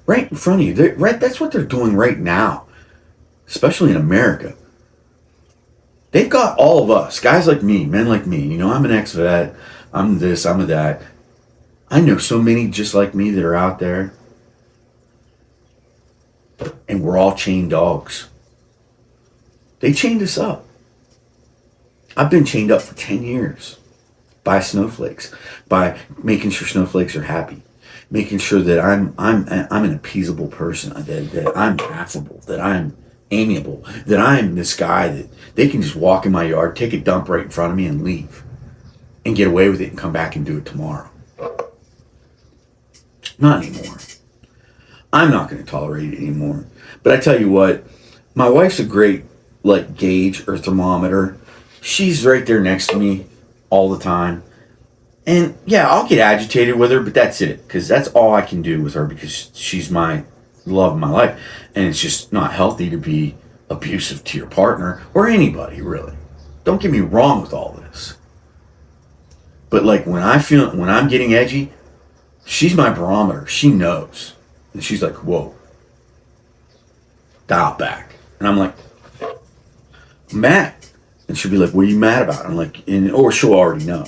right in front of you. Right, that's what they're doing right now, especially in America. They've got all of us, guys like me, men like me. You know, I'm an ex-vet. I'm this, I'm that. I know so many just like me that are out there, and we're all chained dogs. They chained us up. I've been chained up for 10 years by snowflakes, by making sure snowflakes are happy, making sure that I'm an appeasable person, that I'm affable, that I'm amiable, that I'm this guy that they can just walk in my yard, take a dump right in front of me and leave and get away with it and come back and do it tomorrow. Not anymore. I'm not going to tolerate it anymore. But I tell you what, my wife's a great like gauge or thermometer. She's right there next to me all the time. And yeah, I'll get agitated with her, but that's it. Because that's all I can do with her because she's my love of my life. And it's just not healthy to be abusive to your partner or anybody, really. Don't get me wrong with all this. But like when I'm getting edgy, she's my barometer. She knows. And she's like, whoa, dial back. And I'm like, I'm mad. And she'll be like, what are you mad about? I'm like, or she'll already know.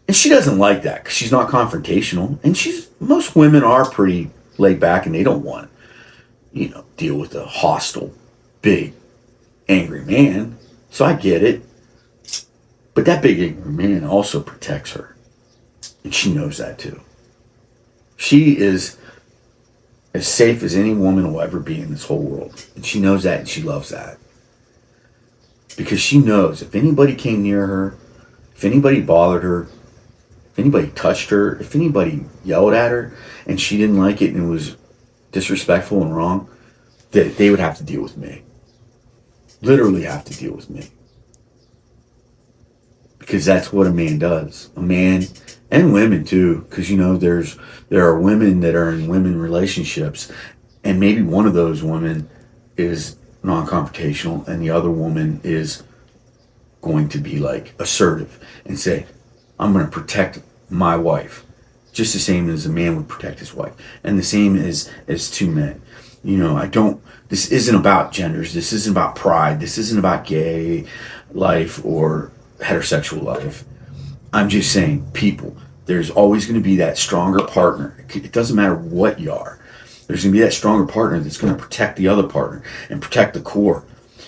And she doesn't like that because she's not confrontational. And most women are pretty laid back and they don't want to, deal with a hostile, big, angry man. So I get it. But that big, angry man also protects her. And she knows that too. She is as safe as any woman will ever be in this whole world. And she knows that and she loves that. Because she knows if anybody came near her, if anybody bothered her, if anybody touched her, if anybody yelled at her and she didn't like it and it was disrespectful and wrong, that they would have to deal with me. Literally have to deal with me. Because that's what a man does. A man, and women too, because there are women that are in women relationships, and maybe one of those women is non-confrontational, and the other woman is going to be like assertive and say, I'm going to protect my wife, just the same as a man would protect his wife, and the same as two men. This isn't about genders. This isn't about pride. This isn't about gay life or heterosexual life. I'm just saying, people, there's always going to be that stronger partner. It doesn't matter what you are. There's going to be that stronger partner that's going to protect the other partner and protect the core.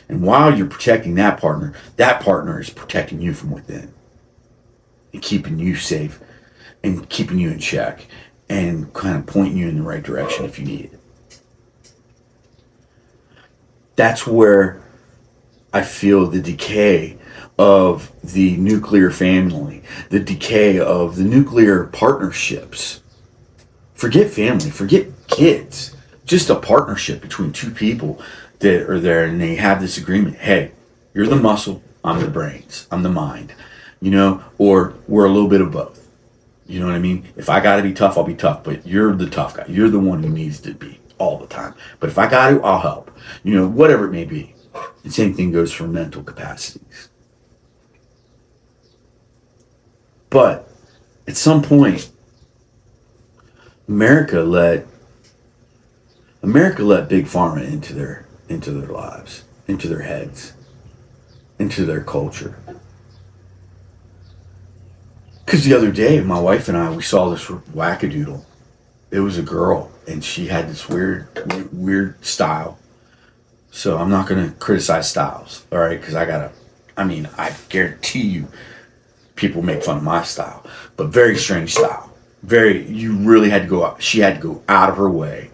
And while you're protecting that partner is protecting you from within and keeping you safe and keeping you in check and kind of pointing you in the right direction if you need it. That's where I feel the decay of the nuclear family, the decay of the nuclear partnerships. Forget family, forget kids. Just a partnership between two people that are there and they have this agreement. Hey, you're the muscle, I'm the brains, I'm the mind. Or we're a little bit of both. You know what I mean? If I gotta be tough, I'll be tough, but you're the tough guy. You're the one who needs to be all the time. But if I got to, I'll help. Whatever it may be. The same thing goes for mental capacities. But at some point, America let big pharma into their lives, into their heads, into their culture. Because the other day, my wife and I, we saw this wackadoodle. It was a girl, and she had this weird style. So I'm not going to criticize styles, all right? Because I guarantee you, people make fun of my style, but very strange style. You really had to go out. She had to go out of her way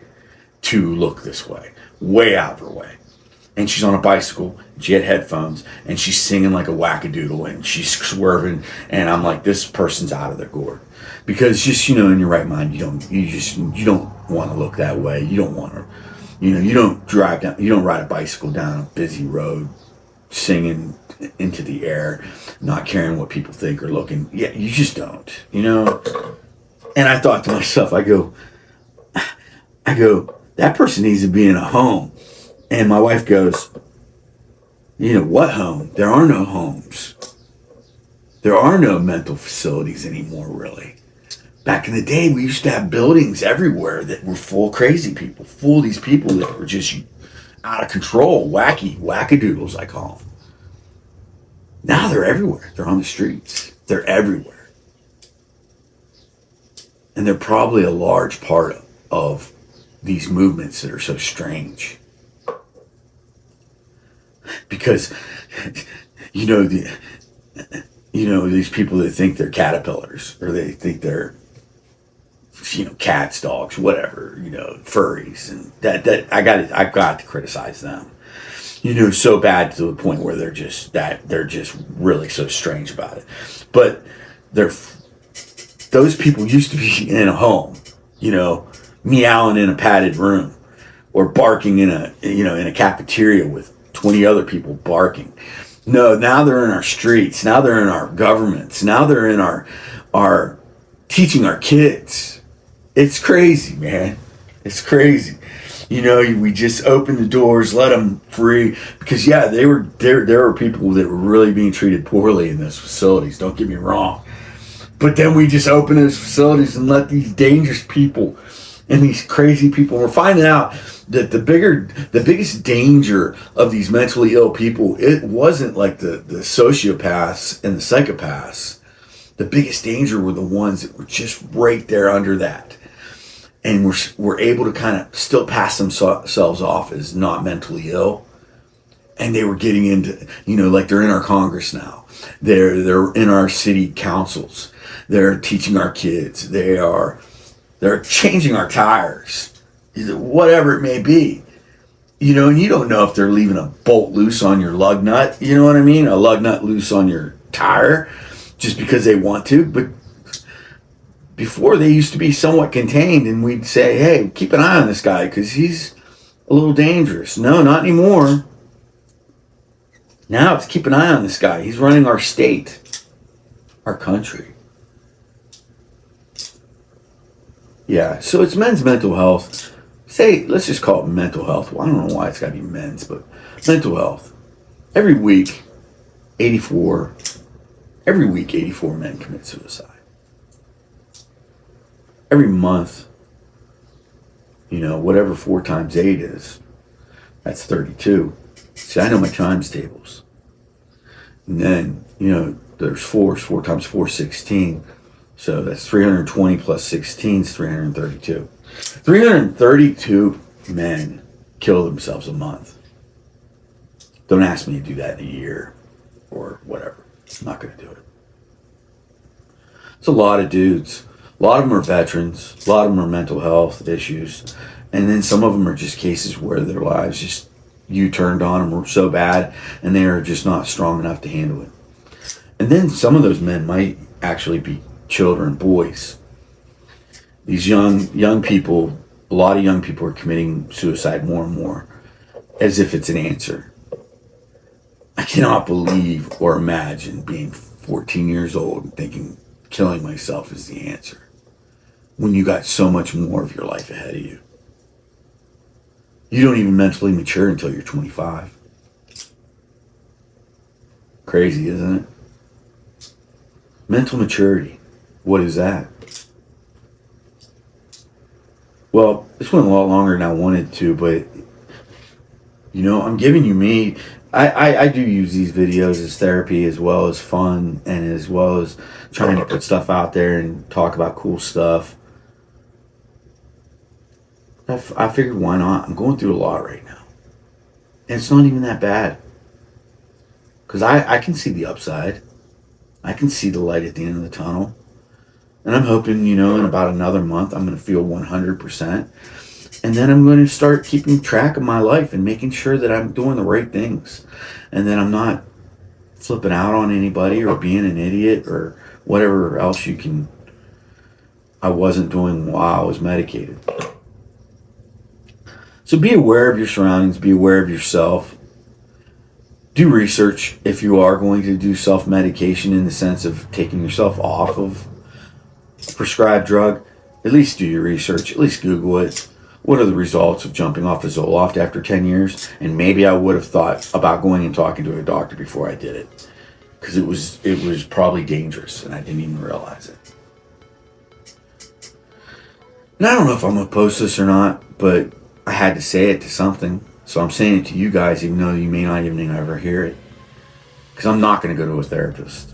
to look this way out of her way. And she's on a bicycle, and she had headphones, and she's singing like a wackadoodle, and she's swerving, and I'm like, this person's out of their gourd. Because just, in your right mind, you don't want to look that way. You don't want to, you don't ride a bicycle down a busy road singing into the air, not caring what people think or looking. Yeah, you just don't, And I thought to myself, I go, that person needs to be in a home. And my wife goes, what home? There are no homes. There are no mental facilities anymore, really. Back in the day, we used to have buildings everywhere that were full of crazy people, full of these people that were just out of control, wacky, wackadoodles, I call them. Now they're everywhere. They're on the streets. They're everywhere. And they're probably a large part of these movements that are so strange. Because, these people that think they're caterpillars, or they think they're, cats, dogs, whatever, furries, and I've got to criticize them. So bad to the point where they're just really so strange about it. But those people used to be in a home, meowing in a padded room, or barking in a cafeteria with 20 other people barking. No, now they're in our streets. Now they're in our governments. Now they're in our teaching our kids. It's crazy, man. It's crazy. We just opened the doors, let them free, because there were people that were really being treated poorly in those facilities. Don't get me wrong, but then we just opened those facilities and let these dangerous people and these crazy people. We're finding out that the biggest danger of these mentally ill people, it wasn't like the sociopaths and the psychopaths. The biggest danger were the ones that were just right there under that. And we're able to kind of still pass themselves off as not mentally ill. And they were getting into, like they're in our Congress now. They're in our city councils. They're teaching our kids. They're changing our tires, whatever it may be. And you don't know if they're leaving a bolt loose on your lug nut. You know what I mean? A lug nut loose on your tire just because they want to. But before, they used to be somewhat contained, and we'd say, hey, keep an eye on this guy because he's a little dangerous. No, not anymore. Now it's keep an eye on this guy. He's running our state, our country. Yeah, so it's men's mental health. Let's just call it mental health. Well, I don't know why it's got to be men's, but mental health. Every week, 84 men commit suicide. Every month, whatever 4 times 8 is, that's 32. See, I know my times tables. And then, there's 4 times 4 is 16. So that's 320 plus 16 is 332. 332 men kill themselves a month. Don't ask me to do that in a year or whatever. I'm not going to do it. It's a lot of dudes. A lot of them are veterans. A lot of them are mental health issues. And then some of them are just cases where their lives just U-turned on them so bad and they are just not strong enough to handle it. And then some of those men might actually be children, boys. These young people, a lot of young people are committing suicide more and more as if it's an answer. I cannot believe or imagine being 14 years old and thinking killing myself is the answer when you got so much more of your life ahead of you. You don't even mentally mature until you're 25. Crazy, isn't it? Mental maturity. What is that? Well, this went a lot longer than I wanted to, but I'm giving you me. I do use these videos as therapy as well as fun and as well as trying to put stuff out there and talk about cool stuff. I figured, why not? I'm going through a lot right now. And it's not even that bad. Because I can see the upside. I can see the light at the end of the tunnel. And I'm hoping, in about another month, I'm going to feel 100%. And then I'm going to start keeping track of my life and making sure that I'm doing the right things. And that I'm not flipping out on anybody or being an idiot or whatever else I wasn't doing while I was medicated. So be aware of your surroundings, be aware of yourself. Do research if you are going to do self-medication in the sense of taking yourself off of a prescribed drug. At least do your research, at least Google it. What are the results of jumping off of Zoloft after 10 years? And maybe I would have thought about going and talking to a doctor before I did it. Because it was probably dangerous and I didn't even realize it. And I don't know if I'm gonna post this or not, but I had to say it to something. So I'm saying it to you guys, even though you may not even ever hear it. Because I'm not gonna go to a therapist.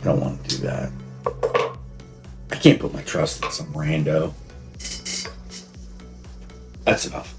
I don't want to do that. I can't put my trust in some rando. That's enough.